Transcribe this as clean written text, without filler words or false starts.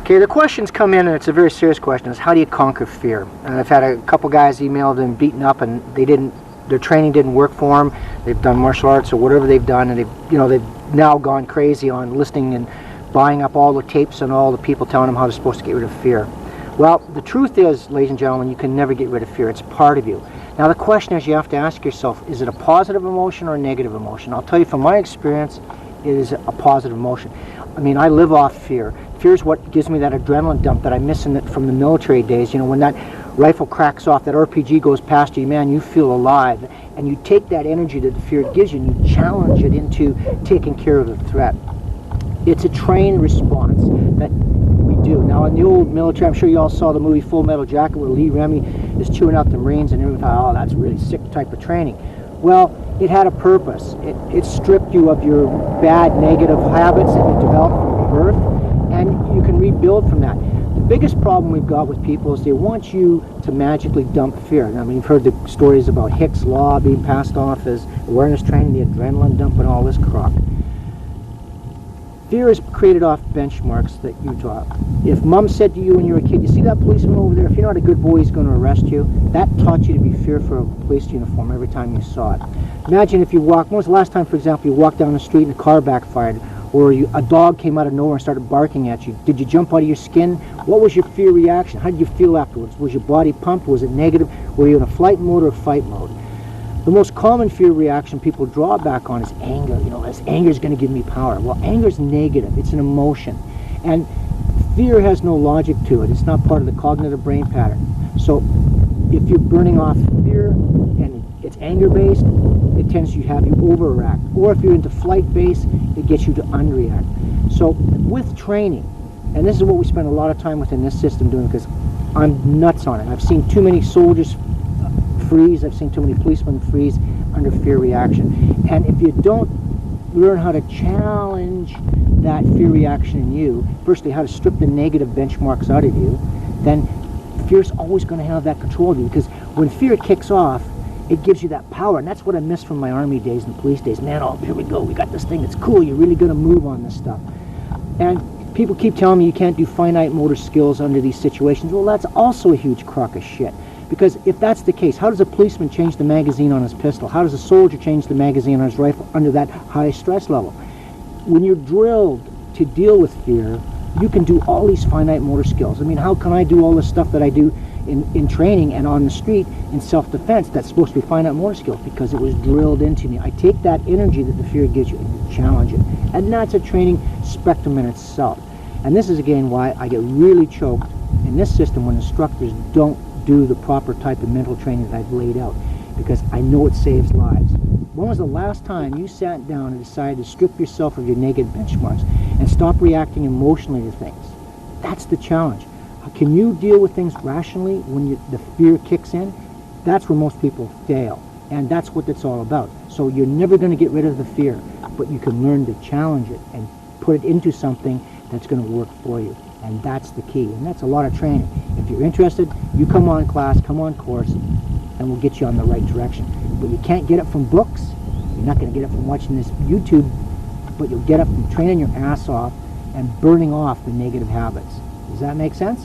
Okay, the questions come in, and it's a very serious question, is how do you conquer fear? And I've had a couple guys emailed and beaten up, and their training didn't work for them. They've done martial arts or whatever they've done, and they've now gone crazy on listening and buying up all the tapes and all the people telling them how they're supposed to get rid of fear. Well, the truth is, ladies and gentlemen, you can never get rid of fear. It's part of you. Now the question is, you have to ask yourself, is it a positive emotion or a negative emotion? I'll tell you from my experience, it is a positive emotion. I mean, I live off fear. Fear is what gives me that adrenaline dump that I miss from the military days. You know, when that rifle cracks off, that RPG goes past you, man, you feel alive. And you take that energy that the fear gives you and you challenge it into taking care of the threat. It's a trained response that we do. Now, in the old military, I'm sure you all saw the movie Full Metal Jacket where Lee Remy is chewing out the Marines, and everyone thought, oh, that's really sick type of training. Well, it had a purpose. It stripped you of your bad, negative habits that you developed from birth, and you can rebuild from that. The biggest problem we've got with people is they want you to magically dump fear. I mean, you've heard the stories about Hick's Law being passed off as awareness training, the adrenaline dump, and all this crock. Fear is created off benchmarks that you taught. If mom said to you when you were a kid, you see that policeman over there, if you're not a good boy, he's going to arrest you, that taught you to be fearful of a police uniform every time you saw it. Imagine if you walked, when was the last time, for example, you walked down the street and a car backfired, or a dog came out of nowhere and started barking at you. Did you jump out of your skin? What was your fear reaction? How did you feel afterwards? Was your body pumped? Was it negative? Were you in a flight mode or fight mode? The most common fear reaction people draw back on is anger. You know, this anger is going to give me power. Well, anger is negative. It's an emotion. And fear has no logic to it. It's not part of the cognitive brain pattern. So if you're burning off fear and it's anger-based, it tends to have you overreact. Or if you're into flight-based, it gets you to unreact. So with training, and this is what we spend a lot of time within this system doing, because I'm nuts on it. I've seen too many soldiers freeze. I've seen too many policemen freeze under fear reaction. And if you don't learn how to challenge that fear reaction in you, firstly how to strip the negative benchmarks out of you, then fear's always going to have that control of you, because when fear kicks off, it gives you that power. And that's what I miss from my army days and police days. Man, oh, here we go, we got this thing, it's cool, you're really going to move on this stuff. And people keep telling me you can't do finite motor skills under these situations. Well, that's also a huge crock of shit. Because if that's the case, how does a policeman change the magazine on his pistol? How does a soldier change the magazine on his rifle under that high stress level? When you're drilled to deal with fear, you can do all these finite motor skills. I mean, how can I do all this stuff that I do in training and on the street in self-defense that's supposed to be finite motor skills? Because it was drilled into me. I take that energy that the fear gives you and challenge it. And that's a training spectrum in itself. And this is, again, why I get really choked in this system when instructors don't do the proper type of mental training that I've laid out, because I know it saves lives. When was the last time you sat down and decided to strip yourself of your negative benchmarks and stop reacting emotionally to things? That's the challenge. Can you deal with things rationally when the fear kicks in? That's where most people fail, and that's what it's all about. So you're never going to get rid of the fear, but you can learn to challenge it and put it into something that's going to work for you. And that's the key, and that's a lot of training. If you're interested, you come on class, come on course, and we'll get you on the right direction. But you can't get it from books. You're not going to get it from watching this YouTube, but you'll get it from training your ass off and burning off the negative habits. Does that make sense?